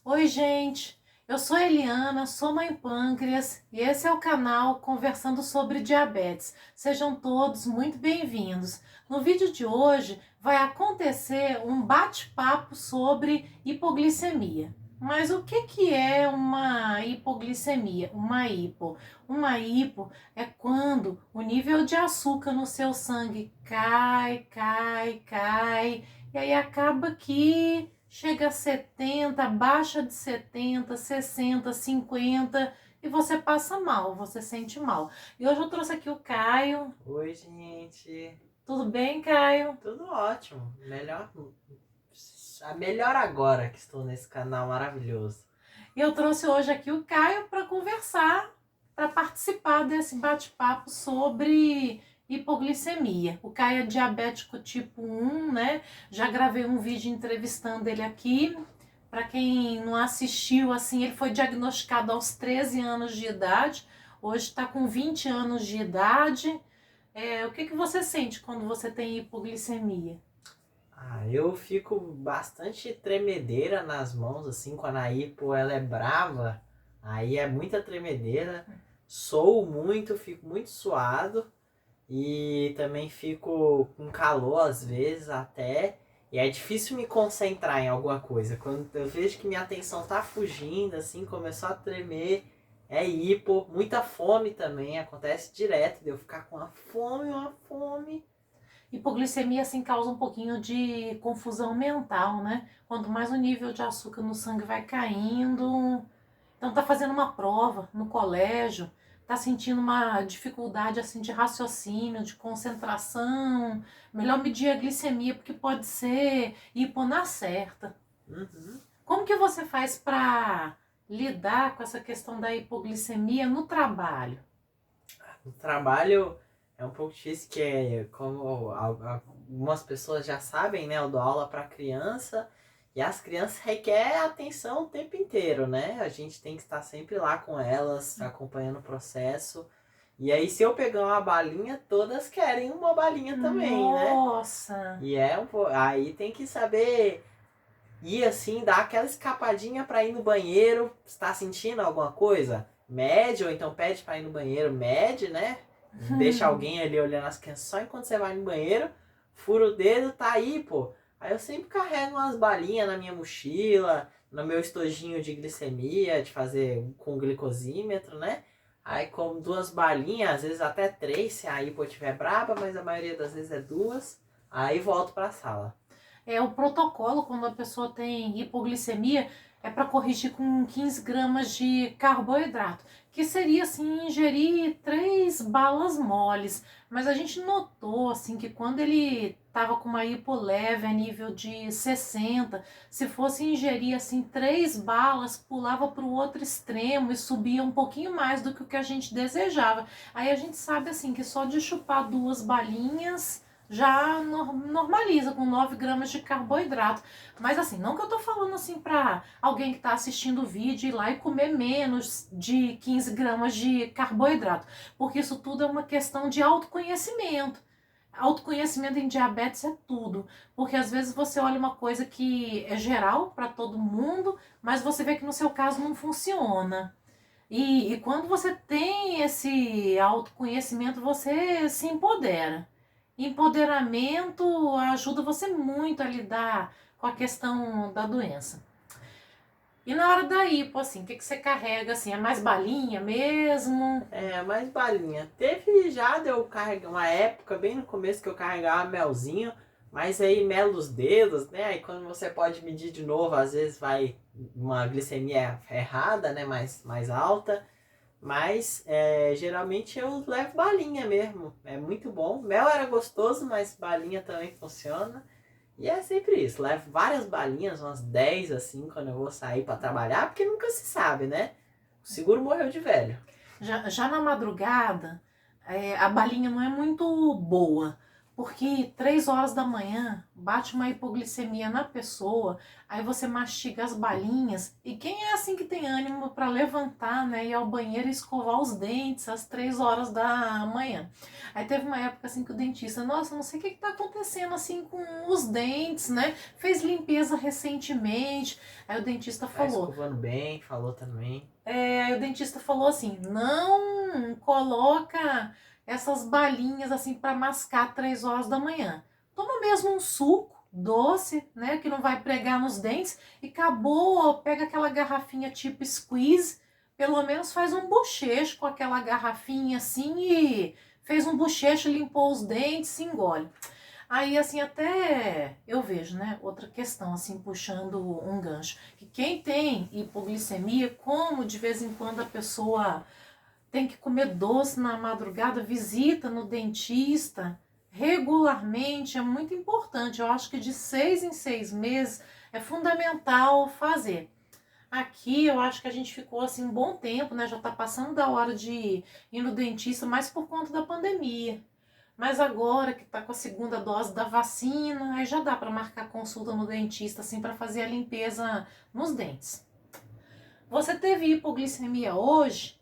Oi, gente. Eu sou a Eliana, sou mãe pâncreas e esse é o canal Conversando sobre Diabetes. Sejam todos muito bem-vindos. No vídeo de hoje vai acontecer um bate-papo sobre hipoglicemia. Mas o que é uma hipoglicemia? Uma hipo é quando o nível de açúcar no seu sangue cai, e aí acaba que chega a 70, baixa de 70, 60, 50 e você passa mal, você sente mal. E hoje eu trouxe aqui o Caio. Oi, gente. Tudo bem, Caio? Tudo ótimo. Melhor agora que estou nesse canal maravilhoso. E eu trouxe hoje aqui o Caio para conversar, para participar desse bate-papo sobre hipoglicemia. O Caio é diabético tipo 1, né? Já gravei um vídeo entrevistando ele aqui. Para quem não assistiu, assim, ele foi diagnosticado aos 13 anos de idade. Hoje está com 20 anos de idade. O que você sente quando você tem hipoglicemia? Eu fico bastante tremedeira nas mãos, assim, quando a hipo ela é brava, aí é muita tremedeira. Soo muito, fico muito suado e também fico com calor às vezes até. E é difícil me concentrar em alguma coisa. Quando eu vejo que minha atenção tá fugindo, assim, começou a tremer, é hipo, muita fome também, acontece direto de eu ficar com uma fome. Hipoglicemia assim causa um pouquinho de confusão mental, né? Quanto mais o nível de açúcar no sangue vai caindo, então tá fazendo uma prova no colégio, tá sentindo uma dificuldade assim de raciocínio, de concentração, melhor medir a glicemia porque pode ser hipo na certa. Uhum. Como que você faz para lidar com essa questão da hipoglicemia no trabalho? O trabalho é um pouco difícil, que é como algumas pessoas já sabem, né? Eu dou aula para criança e as crianças requerem atenção o tempo inteiro, né? A gente tem que estar sempre lá com elas, acompanhando o processo. E aí, se eu pegar uma balinha, todas querem uma balinha também, né? Nossa! E aí tem que saber ir assim, dar aquela escapadinha para ir no banheiro. Está sentindo alguma coisa? Mede, ou então pede para ir no banheiro, mede, né? Deixa alguém ali olhando as crianças só enquanto você vai no banheiro, fura o dedo, tá aí, pô. Aí eu sempre carrego umas balinhas na minha mochila, no meu estojinho de glicemia, de fazer com glicosímetro, né? Aí como duas balinhas, às vezes até três, se a hipo estiver braba, mas a maioria das vezes é duas. Aí volto pra sala. O protocolo quando a pessoa tem hipoglicemia é para corrigir com 15 gramas de carboidrato, que seria assim ingerir 3 balas moles. Mas a gente notou assim que quando ele estava com uma hipo leve a nível de 60, se fosse ingerir assim 3 balas, pulava para o outro extremo e subia um pouquinho mais do que o que a gente desejava. Aí a gente sabe assim que só de chupar 2 balinhas já normaliza com 9 gramas de carboidrato. Mas assim, não que eu tô falando assim para alguém que tá assistindo o vídeo ir lá e comer menos de 15 gramas de carboidrato, porque isso tudo é uma questão de autoconhecimento. Autoconhecimento em diabetes é tudo, porque às vezes você olha uma coisa que é geral para todo mundo, mas você vê que no seu caso não funciona. E quando você tem esse autoconhecimento, você se empodera. Empoderamento ajuda você muito a lidar com a questão da doença. E na hora da hipo, assim, o que você carrega, assim, é mais balinha mesmo? É, mais balinha. Teve já, deu carregar uma época, bem no começo, que eu carregava melzinho, mas aí mel os dedos, né? Aí quando você pode medir de novo, às vezes vai uma glicemia errada, né? Mais alta. Mas geralmente eu levo balinha mesmo. É muito bom. Mel era gostoso, mas balinha também funciona. E é sempre isso. Levo várias balinhas, umas 10 assim, quando eu vou sair para trabalhar, porque nunca se sabe, né? O seguro morreu de velho. Já na madrugada, a balinha não é muito boa, Porque 3 horas da manhã bate uma hipoglicemia na pessoa, aí você mastiga as balinhas, e quem é assim que tem ânimo para levantar, né, ir ao banheiro e escovar os dentes às 3 horas da manhã? Aí teve uma época assim que o dentista, nossa, não sei o que está acontecendo assim com os dentes, né? Fez limpeza recentemente, aí o dentista Tá falou, escovando bem, falou também. aí o dentista falou assim, não coloca essas balinhas assim para mascar 3 horas da manhã. Toma mesmo um suco doce, né, que não vai pregar nos dentes, e acabou, pega aquela garrafinha tipo squeeze, pelo menos faz um bochecho com aquela garrafinha assim e fez um bochecho, limpou os dentes, engole. Aí, assim, até eu vejo, né, outra questão, assim, puxando um gancho, que quem tem hipoglicemia, como de vez em quando a pessoa tem que comer doce na madrugada, visita no dentista regularmente, é muito importante. Eu acho que de 6 em 6 meses é fundamental fazer. Aqui eu acho que a gente ficou assim um bom tempo, né? Já tá passando da hora de ir no dentista, mas por conta da pandemia. Mas agora que tá com a segunda dose da vacina, aí já dá para marcar consulta no dentista assim para fazer a limpeza nos dentes. Você teve hipoglicemia hoje?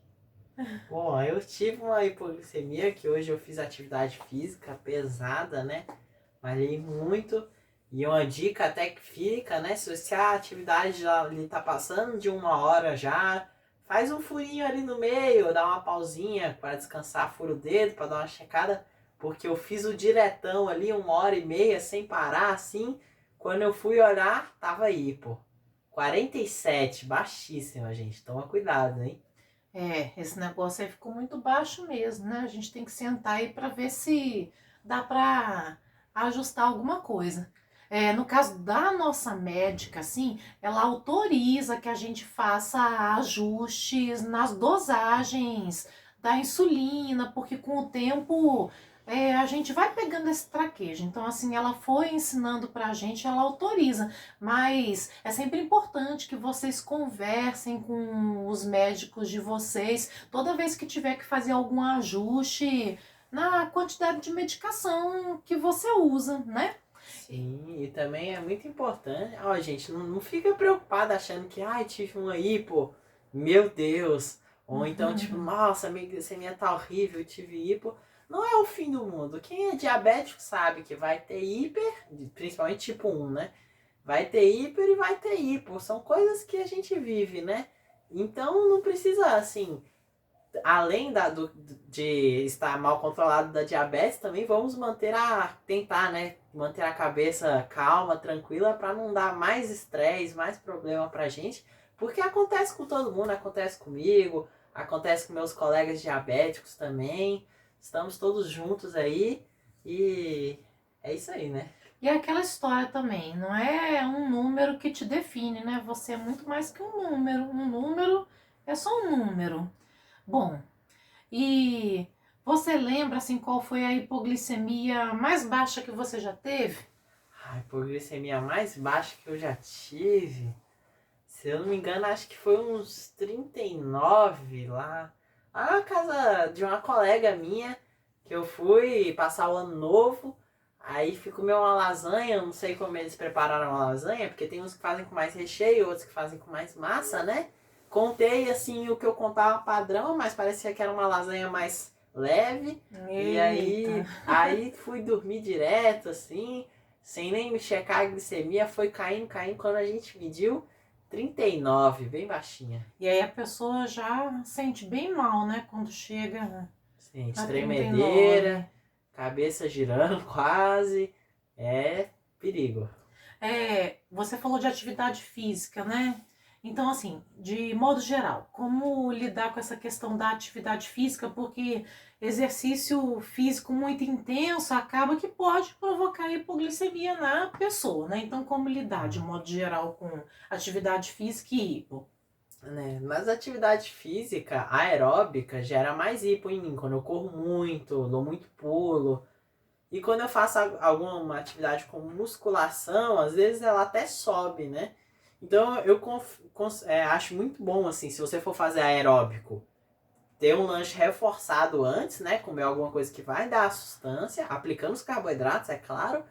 Bom, eu tive uma hipoglicemia que hoje eu fiz atividade física pesada, né? Malhei muito. E uma dica até que fica, né? Se a atividade já ali tá passando de 1 hora já, faz um furinho ali no meio, dá uma pausinha para descansar, fura o dedo, para dar uma checada. Porque eu fiz o diretão ali, 1 hora e meia, sem parar, assim. Quando eu fui olhar, tava aí, pô. 47, baixíssima, gente. Toma cuidado, hein? Esse negócio aí ficou muito baixo mesmo, né? A gente tem que sentar aí para ver se dá para ajustar alguma coisa. No caso da nossa médica, assim, ela autoriza que a gente faça ajustes nas dosagens da insulina, porque com o tempo a gente vai pegando esse traquejo. Então, assim, ela foi ensinando pra gente, ela autoriza. Mas é sempre importante que vocês conversem com os médicos de vocês toda vez que tiver que fazer algum ajuste na quantidade de medicação que você usa, né? Sim, e também é muito importante. Ó, gente, não fica preocupado achando que, ai, tive um aí, pô, meu Deus. Ou então, tipo, nossa, minha glicemia tá horrível, tive hipo. Não é o fim do mundo. Quem é diabético sabe que vai ter hiper, principalmente tipo 1, né? Vai ter hiper e vai ter hipo. São coisas que a gente vive, né? Então não precisa, assim, além de estar mal controlado da diabetes, também vamos tentar, né, manter a cabeça calma, tranquila, para não dar mais estresse, mais problema pra gente, porque acontece com todo mundo, acontece comigo, acontece com meus colegas diabéticos também, estamos todos juntos aí e é isso aí, né? E é aquela história também, não é um número que te define, né? Você é muito mais que um número. Um número é só um número. Bom, e você lembra assim qual foi a hipoglicemia mais baixa que você já teve? A hipoglicemia mais baixa que eu já tive, se eu não me engano, acho que foi uns 39 lá. Lá na casa de uma colega minha, que eu fui passar o ano novo. Aí fui comer uma lasanha, eu não sei como eles prepararam a lasanha, porque tem uns que fazem com mais recheio, outros que fazem com mais massa, né? Contei assim o que eu contava padrão, mas parecia que era uma lasanha mais leve. E Eita. aí fui dormir direto, assim, sem nem me checar a glicemia, foi caindo, caindo. Quando a gente mediu, 39, bem baixinha. E aí a pessoa já sente bem mal, né? Quando chega Gente, a tremedeira, 39. cabeça girando quase. É perigo. Você falou de atividade física, né? Então, assim, de modo geral, como lidar com essa questão da atividade física? Porque exercício físico muito intenso acaba que pode provocar hipoglicemia na pessoa, né? Então, como lidar de modo geral com atividade física e hipo? Né? Mas a atividade física aeróbica gera mais hipo em mim. Quando eu corro muito, dou muito pulo. E quando eu faço alguma atividade com musculação, às vezes ela até sobe, né? Então eu acho muito bom, assim, se você for fazer aeróbico. ter um lanche reforçado antes, né? Comer alguma coisa que vai dar a sustância, aplicando os carboidratos, é claro,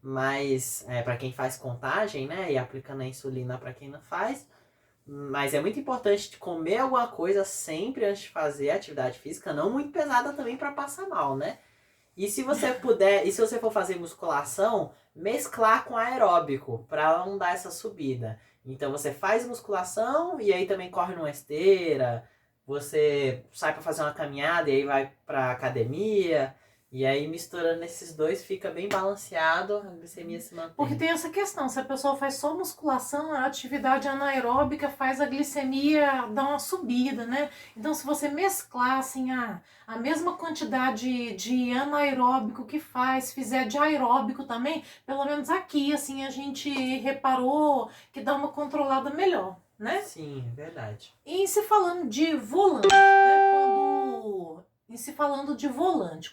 mas para quem faz contagem, né? E aplicando a insulina para quem não faz. Mas é muito importante comer alguma coisa sempre antes de fazer atividade física, não muito pesada também para passar mal, né? E se você puder, e se você for fazer musculação, mesclar com aeróbico, para não dar essa subida. Então você faz musculação e aí também corre numa esteira, você sai para fazer uma caminhada e aí vai para academia, e aí misturando esses dois fica bem balanceado, a glicemia se mantém. Porque tem essa questão, se a pessoa faz só musculação, a atividade anaeróbica faz a glicemia dar uma subida, né? Então se você mesclar assim a mesma quantidade de anaeróbico que fizer de aeróbico também, pelo menos aqui assim a gente reparou que dá uma controlada melhor, né? Sim, é verdade. E se falando de volante, né?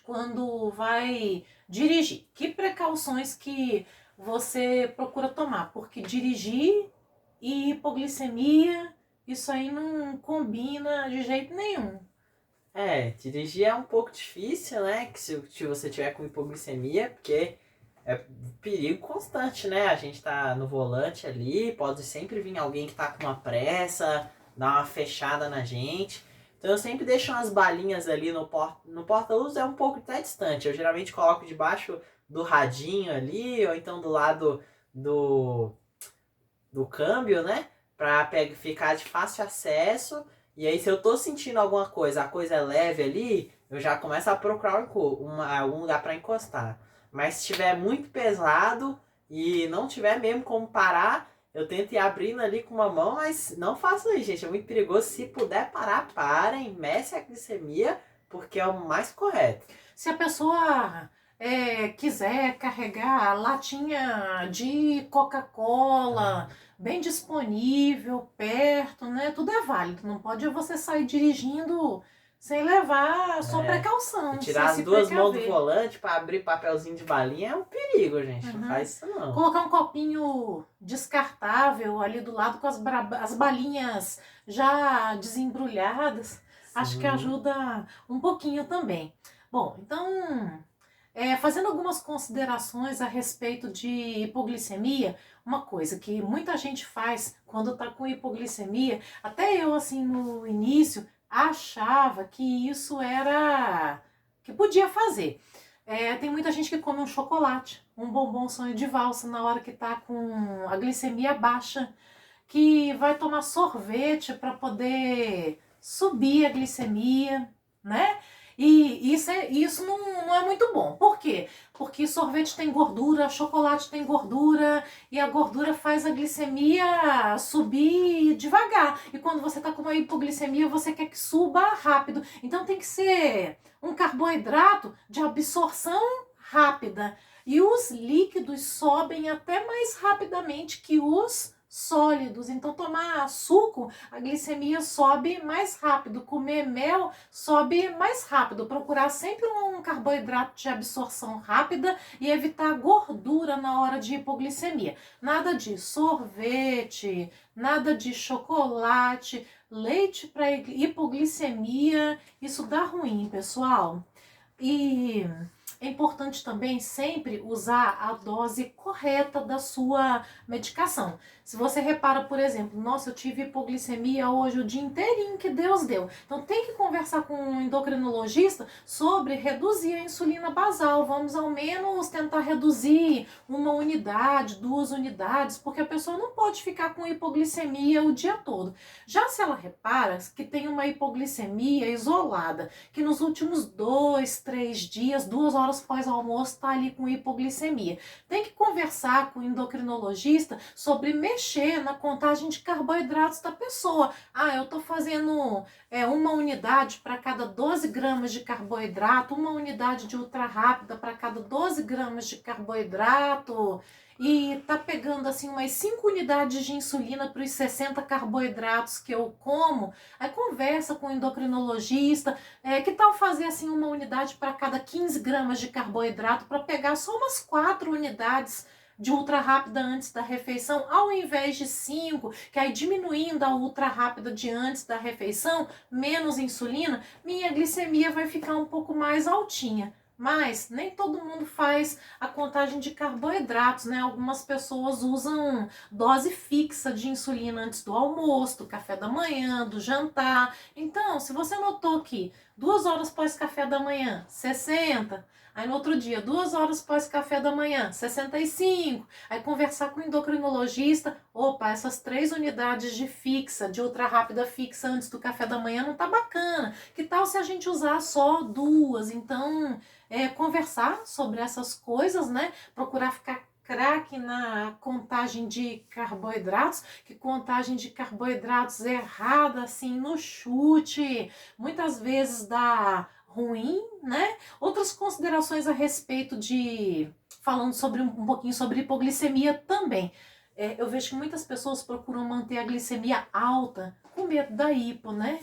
Quando vai dirigir, que precauções que você procura tomar? Porque dirigir e hipoglicemia, isso aí não combina de jeito nenhum. Dirigir é um pouco difícil, né? Que se você tiver com hipoglicemia, porque é perigo constante, né? A gente tá no volante ali, pode sempre vir alguém que tá com uma pressa, dar uma fechada na gente. Então eu sempre deixo umas balinhas ali no porta-luz, é um pouco até distante. Eu geralmente coloco debaixo do radinho ali, ou então do lado do câmbio, né? Pra ficar de fácil acesso. E aí se eu tô sentindo alguma coisa, a coisa é leve ali, eu já começo a procurar algum lugar para encostar. Mas se estiver muito pesado e não tiver mesmo como parar, eu tento ir abrindo ali com uma mão, mas não façam isso, gente. É muito perigoso. Se puder parar, parem, meça a glicemia, porque é o mais correto. Se a pessoa quiser carregar latinha de Coca-Cola bem disponível, perto, né? Tudo é válido. Não pode você sair dirigindo sem levar sua precaução. E tirar as duas mãos do volante para abrir papelzinho de balinha é um perigo, gente. Não faz isso não. Colocar um copinho descartável ali do lado com as balinhas já desembrulhadas. Sim. Acho que ajuda um pouquinho também. Bom, então, fazendo algumas considerações a respeito de hipoglicemia, uma coisa que muita gente faz quando está com hipoglicemia, até eu assim no início achava que isso era, que podia fazer. Tem muita gente que come um chocolate, um bombom sonho de valsa na hora que está com a glicemia baixa, que vai tomar sorvete para poder subir a glicemia, né? E isso não é muito bom. Por quê? Porque sorvete tem gordura, chocolate tem gordura, e a gordura faz a glicemia subir devagar. E quando você está com uma hipoglicemia, você quer que suba rápido. Então tem que ser um carboidrato de absorção rápida. E os líquidos sobem até mais rapidamente que os sólidos. Então tomar suco, a glicemia sobe mais rápido. Comer mel sobe mais rápido. Procurar sempre um carboidrato de absorção rápida e evitar gordura na hora de hipoglicemia. Nada de sorvete, nada de chocolate, leite para hipoglicemia. Isso dá ruim, pessoal. E é importante também sempre usar a dose correta da sua medicação. Se você repara, por exemplo, nossa, eu tive hipoglicemia hoje o dia inteirinho que Deus deu. Então tem que conversar com um endocrinologista sobre reduzir a insulina basal. Vamos ao menos tentar reduzir 1 unidade, 2 unidades, porque a pessoa não pode ficar com hipoglicemia o dia todo. Já se ela repara que tem uma hipoglicemia isolada, que nos últimos 2, 3 dias, 2 horas após o almoço, está ali com hipoglicemia. Tem que conversar com o endocrinologista sobre mexer na contagem de carboidratos da pessoa. Eu tô fazendo 1 unidade para cada 12 gramas de carboidrato, 1 unidade de ultra rápida para cada 12 gramas de carboidrato, e tá pegando assim umas 5 unidades de insulina para os 60 carboidratos que eu como. Aí conversa com o endocrinologista, que tal fazer assim 1 unidade para cada 15 gramas de carboidrato para pegar só umas 4 unidades de ultra rápida antes da refeição, ao invés de 5, que aí diminuindo a ultra rápida de antes da refeição, menos insulina, minha glicemia vai ficar um pouco mais altinha. Mas nem todo mundo faz a contagem de carboidratos, né? Algumas pessoas usam dose fixa de insulina antes do almoço, do café da manhã, do jantar. Então, se você notou que 2 horas pós café da manhã, 60, aí no outro dia, 2 horas pós café da manhã, 65, aí conversar com o endocrinologista, opa, essas 3 unidades de fixa, de ultra rápida fixa antes do café da manhã não tá bacana. Que tal se a gente usar só 2? Então, conversar sobre essas coisas, né? Procurar ficar craque na contagem de carboidratos, que contagem de carboidratos errada, assim, no chute, muitas vezes dá ruim, né? Outras considerações a respeito de, falando sobre um pouquinho sobre hipoglicemia também. Eu vejo que muitas pessoas procuram manter a glicemia alta com medo da hipo, né?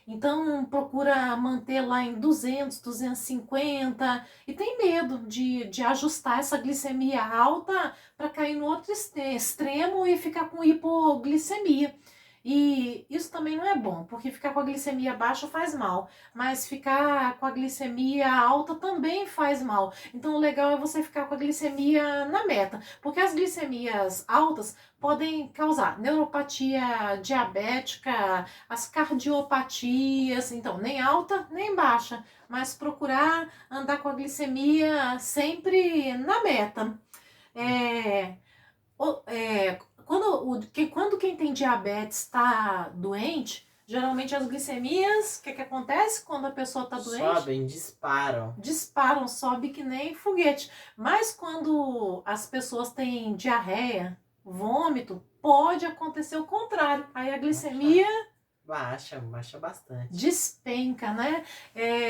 Então procura manter lá em 200, 250 e tem medo de ajustar essa glicemia alta para cair no outro extremo e ficar com hipoglicemia. E isso também não é bom, porque ficar com a glicemia baixa faz mal, mas ficar com a glicemia alta também faz mal. Então o legal é você ficar com a glicemia na meta, porque as glicemias altas podem causar neuropatia diabética, as cardiopatias, então nem alta nem baixa, mas procurar andar com a glicemia sempre na meta. É, quando quem tem diabetes está doente, geralmente as glicemias, o que acontece quando a pessoa está doente? Sobem, disparam. Disparam, sobe que nem foguete. Mas quando as pessoas têm diarreia, vômito, pode acontecer o contrário. Aí a glicemia baixa bastante. Despenca, né?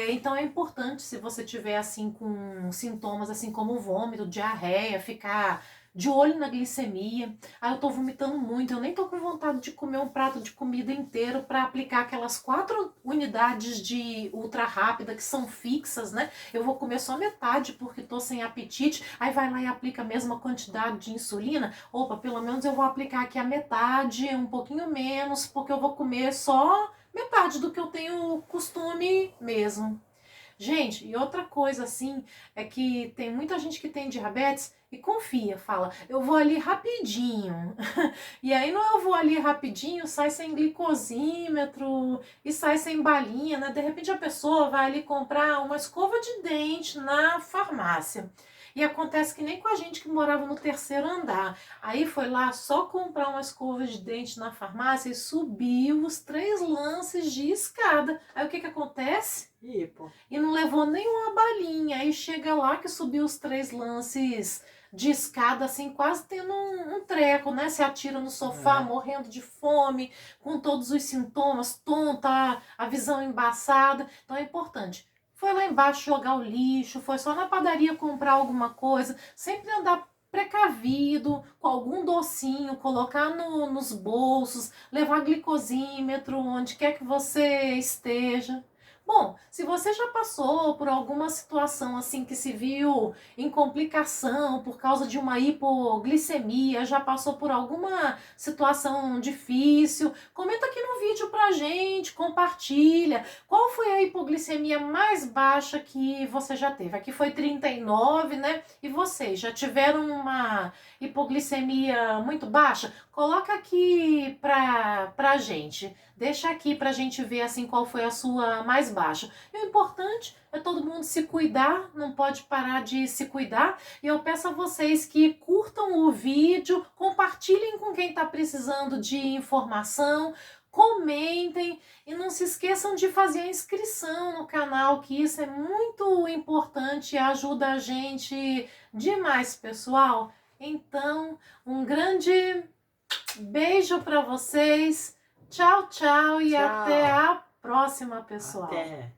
Então é importante, se você tiver assim com sintomas assim como vômito, diarreia, ficar de olho na glicemia. Eu tô vomitando muito, eu nem tô com vontade de comer um prato de comida inteiro para aplicar aquelas 4 unidades de ultra rápida que são fixas, né? Eu vou comer só metade porque tô sem apetite. Aí vai lá e aplica a mesma quantidade de insulina. Opa, pelo menos eu vou aplicar aqui a metade, um pouquinho menos, porque eu vou comer só metade do que eu tenho costume mesmo. Gente, e outra coisa assim, é que tem muita gente que tem diabetes e confia, fala, eu vou ali rapidinho. E aí não eu vou ali rapidinho, sai sem glicosímetro e sai sem balinha, né? De repente a pessoa vai ali comprar uma escova de dente na farmácia. E acontece que nem com a gente que morava no 3º andar. Aí foi lá só comprar uma escova de dente na farmácia e subiu os 3 lances de escada. Aí o que acontece? Hipo. E não levou nenhuma balinha. Aí chega lá que subiu os 3 lances de escada, assim, quase tendo um treco, né? Se atira no sofá, morrendo de fome, com todos os sintomas, tonta, a visão embaçada. Então é importante. Foi lá embaixo jogar o lixo, foi só na padaria comprar alguma coisa, sempre andar precavido, com algum docinho, colocar nos bolsos, levar glicosímetro, onde quer que você esteja. Bom, se você já passou por alguma situação assim que se viu em complicação por causa de uma hipoglicemia, já passou por alguma situação difícil, comenta aqui no vídeo pra gente, compartilha. Qual foi a hipoglicemia mais baixa que você já teve? Aqui foi 39, né? E vocês já tiveram uma hipoglicemia muito baixa? Coloca aqui pra gente. Deixa aqui pra gente ver assim qual foi a sua mais baixa. E o importante é todo mundo se cuidar, não pode parar de se cuidar. E eu peço a vocês que curtam o vídeo, compartilhem com quem está precisando de informação, comentem e não se esqueçam de fazer a inscrição no canal, que isso é muito importante e ajuda a gente demais, pessoal. Então, um grande beijo para vocês. Tchau, tchau e Tchau. até a próxima, pessoal. Até.